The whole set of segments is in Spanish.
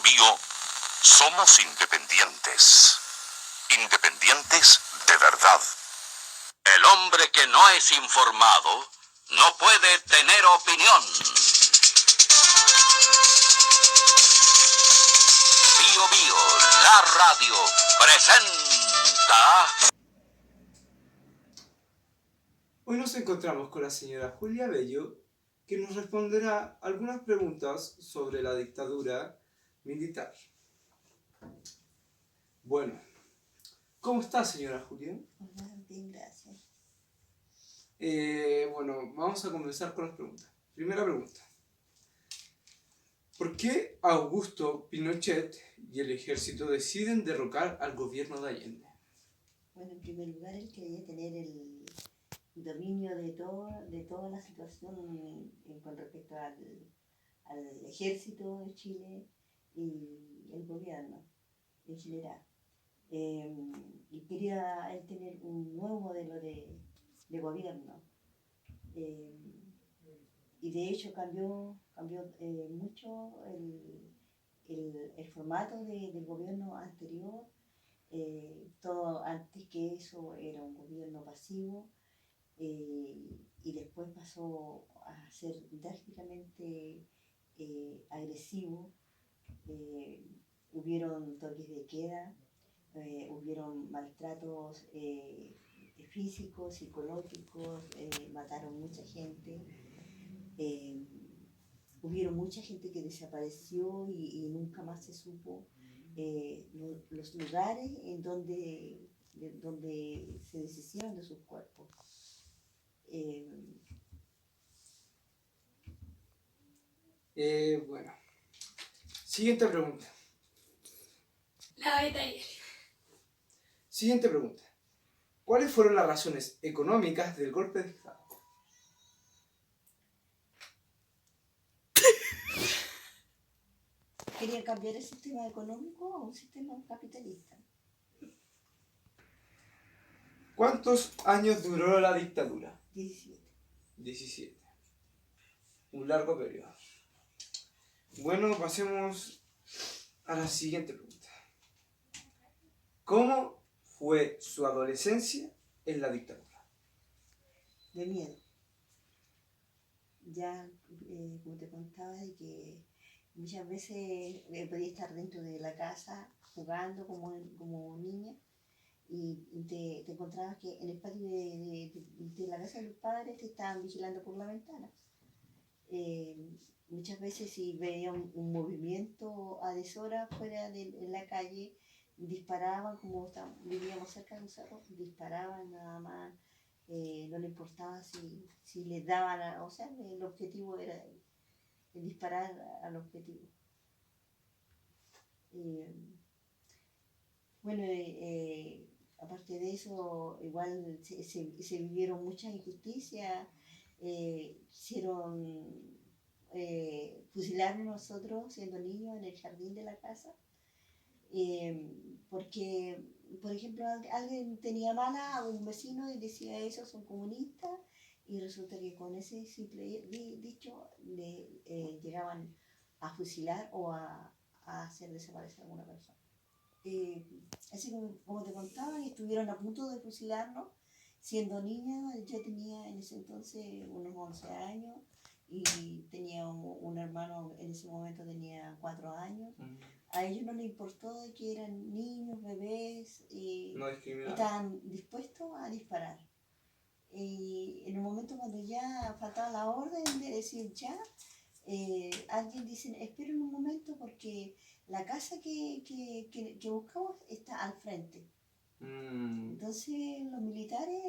Bío somos independientes. Independientes de verdad. El hombre que no es informado no puede tener opinión. Bío Bío, la radio, presenta... Hoy nos encontramos con la señora Julia Bello, que nos responderá algunas preguntas sobre la dictadura militar. Bueno, ¿cómo está, señora Julia? Hola, bien, gracias. Bueno, vamos a comenzar con las preguntas. Primera pregunta. ¿Por qué Augusto Pinochet y el ejército deciden derrocar al gobierno de Allende? Bueno, en primer lugar, él quería tener el dominio de toda la situación con respecto al ejército de Chile y el gobierno en general. Y quería él tener un nuevo modelo de gobierno. Y de hecho cambió mucho el formato del gobierno anterior. Todo antes que eso era un gobierno pasivo, y después pasó a ser drásticamente agresivo. Hubieron toques de queda, hubieron maltratos físicos, psicológicos, mataron mucha gente. Hubieron mucha gente que desapareció y nunca más se supo los lugares en donde se deshicieron de sus cuerpos. Bueno, siguiente pregunta. La detalle. Siguiente pregunta. ¿Cuáles fueron las razones económicas del golpe de Estado? Querían cambiar el sistema económico a un sistema capitalista. ¿Cuántos años duró la dictadura? 17. Un largo periodo. Bueno, pasemos a la siguiente pregunta. ¿Cómo fue su adolescencia en la dictadura? De miedo. Ya, como te contaba, de que muchas veces podía estar dentro de la casa jugando como niña y te encontrabas que en el patio de la casa de los padres te estaban vigilando por la ventana. Muchas veces si veía un movimiento a deshora fuera en la calle, disparaban, como vivíamos cerca de un cerro, disparaban nada más. No le importaba si les daban, o sea, el objetivo era disparar al objetivo. Bueno, aparte de eso, igual se vivieron muchas injusticias. Fusilaron a nosotros siendo niños en el jardín de la casa, porque, por ejemplo, alguien tenía mala a un vecino y decía esos son comunistas, y resulta que con ese simple dicho le llegaban a fusilar o a hacer desaparecer a alguna persona. Así como te contaba, estuvieron a punto de fusilarnos siendo niña. Yo tenía en ese entonces unos 11 años y tenía un hermano, en ese momento tenía 4 años. A ellos no les importó de que eran niños, bebés, y No estaban dispuestos a disparar. Y en un momento cuando ya faltaba la orden de decir ya, alguien dice, esperen un momento porque la casa que buscamos está al frente. Entonces los militares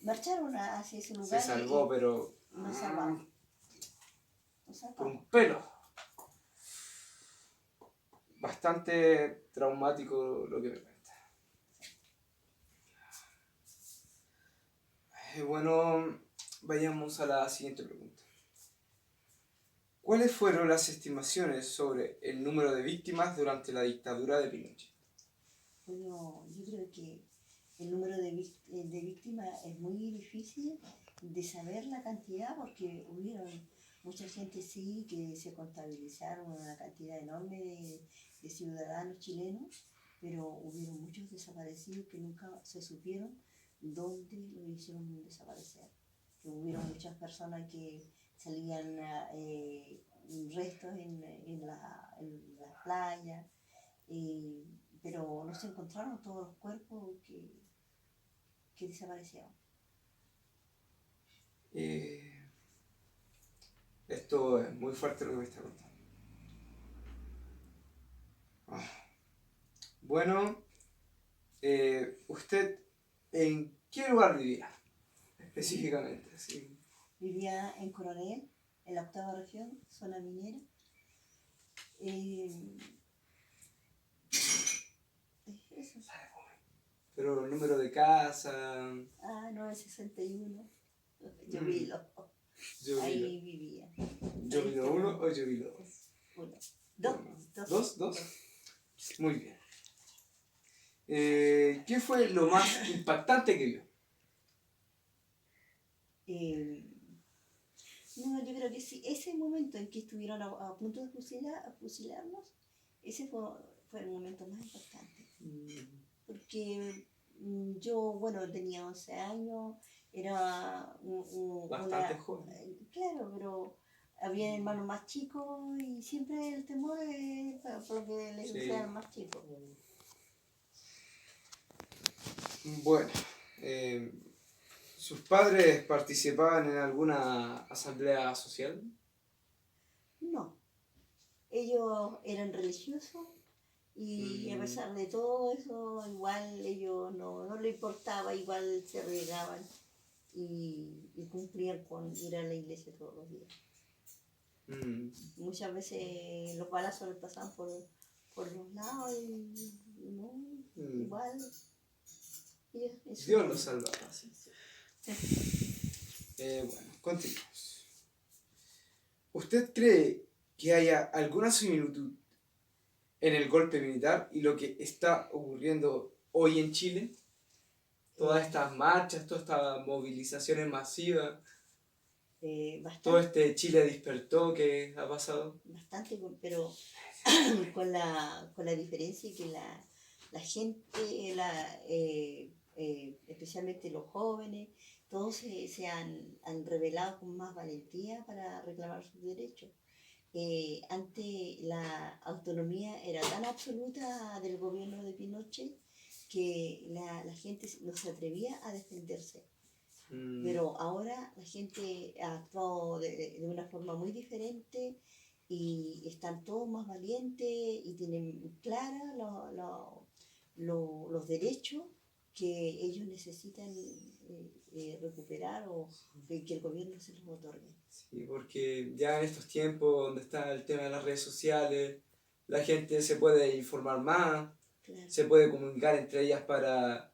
marcharon hacia ese lugar. Se salvó, pero no salvaron. por un pelo. Bastante traumático lo que me cuenta. Bueno, vayamos a la siguiente pregunta. ¿Cuáles fueron las estimaciones sobre el número de víctimas durante la dictadura de Pinochet? Bueno, yo creo que el número de víctimas es muy difícil de saber la cantidad, porque hubieron Mucha gente sí, que se contabilizaron una cantidad enorme de ciudadanos chilenos, pero hubieron muchos desaparecidos que nunca se supieron dónde lo hicieron desaparecer. Que hubieron muchas personas que salían restos en la playa, pero no se encontraron todos los cuerpos que desaparecieron. Esto es muy fuerte lo que me está contando. Bueno, ¿usted en qué lugar vivía específicamente? Sí. Vivía en Coronel, en la 8ª región, zona minera. Eso. Pero el número de casa. No, es 61. Llovilo. Ahí vivía. ¿Llovilo 1 o Llovilo 2? 2. ¿Dos? Muy bien. ¿Qué fue lo más impactante que vio? No, yo creo que sí. Ese momento en que estuvieron a punto de fusilarnos, ese fue el momento más impactante. Porque yo, bueno, tenía 11 años, era Bastante joven. Claro, pero había hermanos más chicos y siempre el temor es por lo que les sean más chicos. Bueno, ¿sus padres participaban en alguna asamblea social? No, ellos eran religiosos y a pesar de todo eso, igual ellos no les importaba, igual se arriesgaban y cumplían con ir a la iglesia todos los días. Muchas veces los balazos les pasaban por los lados y no, igual. Dios los salvaba. Bueno, continuamos. ¿Usted cree que haya alguna similitud en el golpe militar y lo que está ocurriendo hoy en Chile? Todas estas marchas, todas estas movilizaciones masivas, todo este Chile despertó que ha pasado. Bastante, pero con la diferencia que la gente, especialmente los jóvenes, todos se han rebelado con más valentía para reclamar sus derechos. Antes la autonomía era tan absoluta del gobierno de Pinochet que la gente no se atrevía a defenderse. Pero ahora la gente ha actuado de una forma muy diferente y están todos más valientes y tienen claros los derechos que ellos necesitan recuperar o que el gobierno se los otorgue. Sí, porque ya en estos tiempos donde está el tema de las redes sociales, la gente se puede informar más, claro, se puede comunicar entre ellas para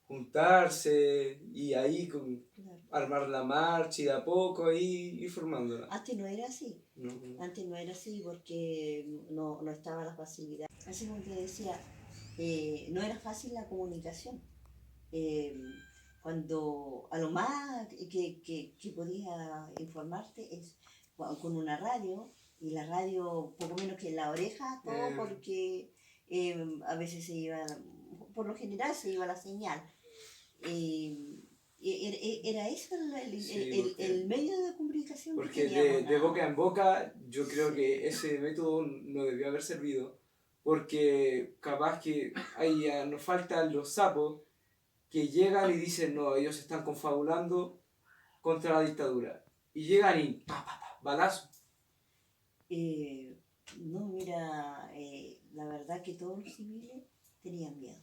juntarse y ahí claro, armar la marcha y de a poco ahí ir formándola. Antes no era así. No. Antes no era así porque no estaba la facilidad. Así como te decía, no era fácil la comunicación. Cuando a lo más que podías informarte es con una radio, y la radio poco menos que en la oreja, todo porque a veces se iba, por lo general se iba la señal. Era eso el medio de comunicación porque que teníamos. De boca en boca yo creo que ese método no debió haber servido, porque capaz que ahí ya nos faltan los sapos que llegan y dicen no, ellos están confabulando contra la dictadura y llegan y balazo. No, mira, la verdad que todos los civiles tenían miedo.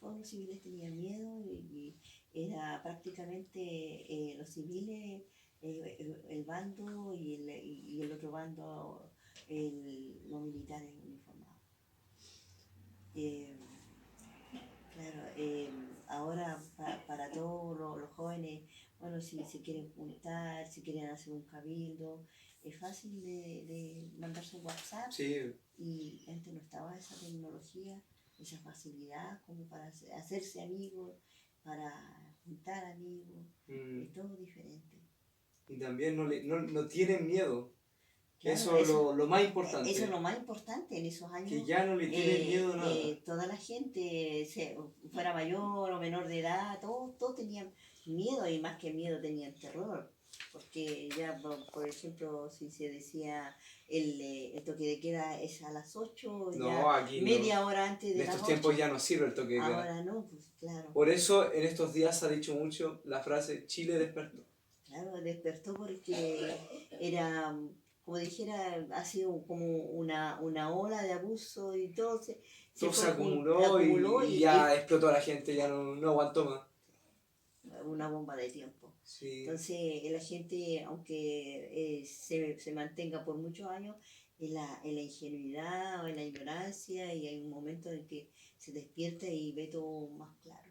Todos los civiles tenían miedo y era prácticamente los civiles, el bando y el otro bando, los militares uniformados. Claro, ahora para todos los jóvenes, bueno, si se quieren juntar, si quieren hacer un cabildo, es fácil de mandarse un WhatsApp. Sí. Y antes no estaba esa tecnología, esa facilidad como para hacerse amigos, para juntar amigos, es todo diferente. Y también no tienen miedo. Claro, Eso es lo más importante. Eso es lo más importante en esos años. Que ya no le tienen miedo a nada. Toda la gente, fuera mayor o menor de edad, todos tenían miedo y más que miedo tenían terror. Porque ya, por ejemplo, si se decía el toque de queda es a las 8, No, ya aquí media hora antes En de las estos 8. tiempos ya no sirve el toque de queda. Ahora no, pues claro. Por eso en estos días se ha dicho mucho la frase Chile despertó. Claro, despertó porque era, como dijera, ha sido como una ola de abuso y todo Todo se fue acumuló y ya explotó la gente, ya no aguantó más. una bomba de tiempo. Sí. Entonces la gente, aunque se mantenga por muchos años en la ingenuidad o en la ignorancia, y hay un momento en que se despierta y ve todo más claro.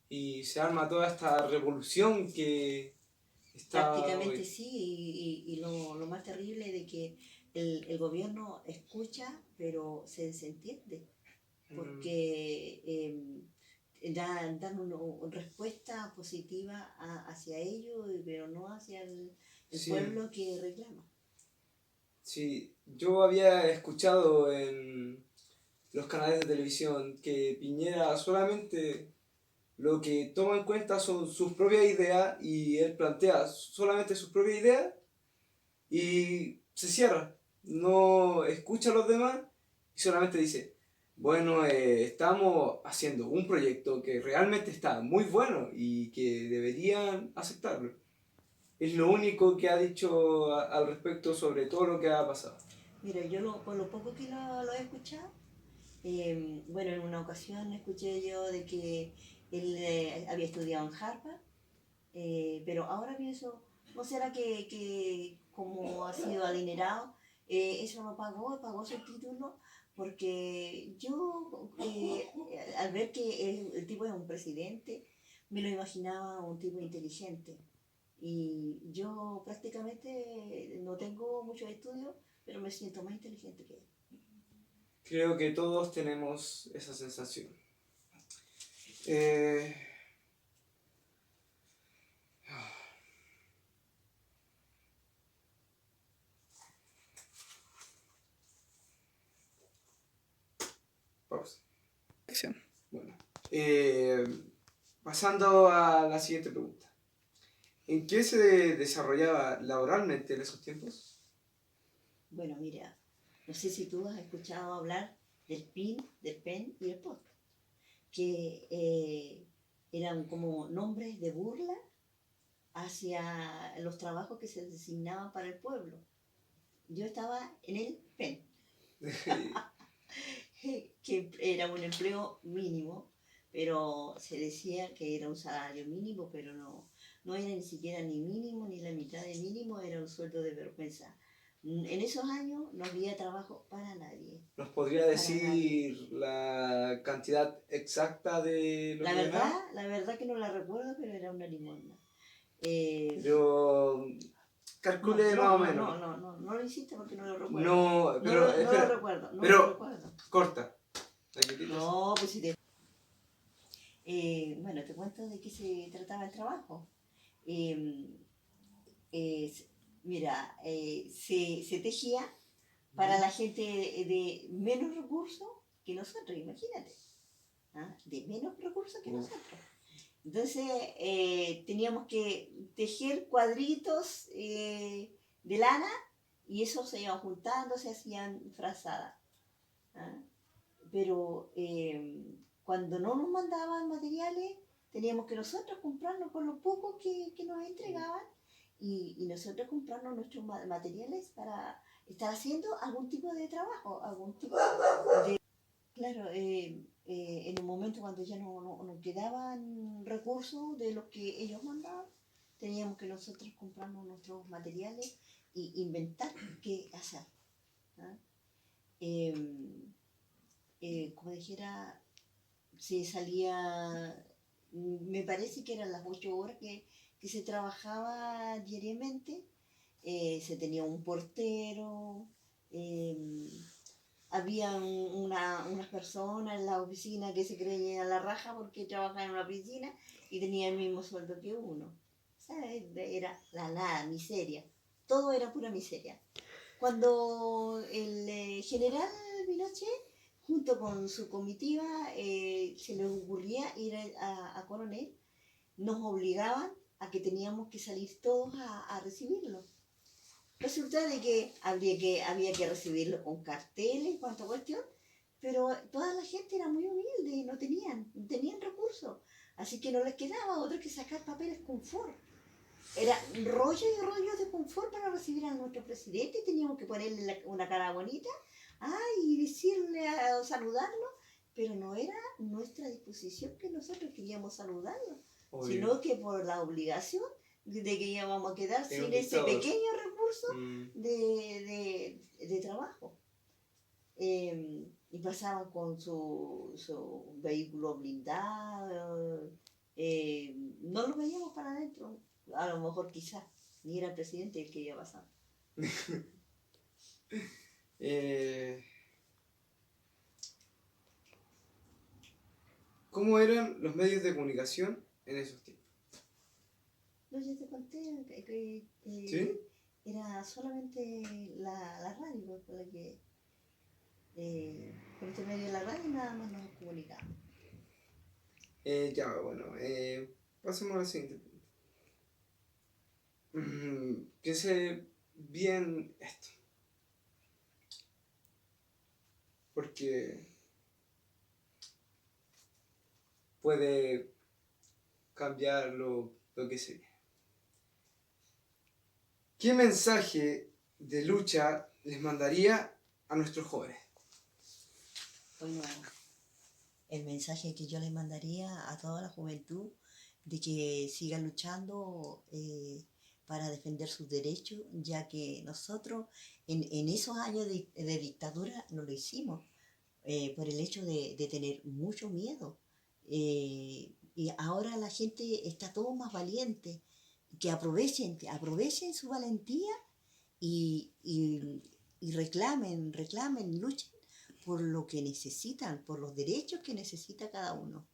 Y se arma toda esta revolución que está Prácticamente hoy. sí, y lo más terrible de que el gobierno escucha, pero se desentiende, porque dan una respuesta positiva hacia ellos, pero no hacia el Sí. pueblo que reclama. Sí, yo había escuchado en los canales de televisión que Piñera solamente lo que toma en cuenta son sus propias ideas y él plantea solamente sus propias ideas y se cierra. No escucha a los demás y solamente dice, bueno, estamos haciendo un proyecto que realmente está muy bueno y que deberían aceptarlo. Es lo único que ha dicho al respecto sobre todo lo que ha pasado. Mira, yo con lo poco que lo he escuchado, bueno, en una ocasión escuché yo de que él había estudiado en Harvard, pero ahora pienso, ¿no será que como ha sido adinerado, eso no pagó su título? Porque yo, al ver que el tipo es un presidente, me lo imaginaba un tipo inteligente. Y yo prácticamente no tengo muchos estudios, pero me siento más inteligente que él. Creo que todos tenemos esa sensación. Pausa. Bueno, pasando a la siguiente pregunta. ¿En qué se desarrollaba laboralmente en esos tiempos? Bueno, mira, no sé si tú has escuchado hablar del PEN y del POT, que eran como nombres de burla hacia los trabajos que se designaban para el pueblo. Yo estaba en el PEN, que era un empleo mínimo, pero se decía que era un salario mínimo, pero no era ni siquiera ni mínimo, ni la mitad de mínimo, era un sueldo de vergüenza. En esos años no había trabajo para nadie. ¿Nos podría decir la cantidad exacta de lo que ganaba? La verdad que no la recuerdo, pero era una limosna. Pero calcule más o menos. No lo hiciste porque no lo recuerdo. No, pero no espera. lo recuerdo, no pero lo recuerdo. corta. No, pues si te... bueno, te cuento de qué se trataba el trabajo. Mira, se tejía para la gente de menos recursos que nosotros, imagínate. ¿Ah? De menos recursos que nosotros. Entonces teníamos que tejer cuadritos de lana y eso se iban juntando, se hacían frazadas. ¿Ah? Pero cuando no nos mandaban materiales, teníamos que nosotros comprarnos con lo poco que nos entregaban y nosotros comprarnos nuestros materiales para estar haciendo algún tipo de trabajo, algún tipo de... Claro, en un momento cuando ya no quedaban recursos de los que ellos mandaban, teníamos que nosotros comprarnos nuestros materiales e inventar qué hacer. ¿Ah? Como dijera, se salía, me parece que eran las 8 horas que se trabajaba diariamente, se tenía un portero, había unas personas en la oficina que se creían a la raja porque trabajaban en una oficina y tenían el mismo sueldo que uno. ¿sabes? Era la nada, miseria. Todo era pura miseria. Cuando el general Pinochet, junto con su comitiva, se les ocurría ir a Coronel, nos obligaban a que teníamos que salir todos a recibirlo. Resulta de que había que recibirlo con carteles, cuánta cuestión, pero toda la gente era muy humilde y no tenían recursos. Así que no les quedaba otro que sacar papeles confort. Era rollo y rollo de confort para recibir a nuestro presidente y teníamos que ponerle una cara bonita, y decirle, saludarlo, pero no era nuestra disposición que nosotros queríamos saludarlo, Obvio. sino que por la obligación de que íbamos a quedar Era sin un ese dictador. pequeño recurso Mm. de trabajo. Y pasaban con su vehículo blindado, no lo veíamos para adentro, a lo mejor quizás ni era el presidente el que iba pasando. ¿Cómo eran los medios de comunicación en esos tiempos? No, yo te conté que ¿Sí? era solamente la radio con la que, por este medio de la radio nada más nos comunicamos. Ya, bueno, pasemos a la siguiente pregunta. Piense bien esto. Porque puede cambiar lo que se viene. ¿Qué mensaje de lucha les mandaría a nuestros jóvenes? Bueno, el mensaje que yo les mandaría a toda la juventud de que sigan luchando para defender sus derechos, ya que nosotros en esos años de dictadura no lo hicimos, por el hecho de tener mucho miedo. Y ahora la gente está todo más valiente, que aprovechen su valentía y reclamen, luchen por lo que necesitan, por los derechos que necesita cada uno.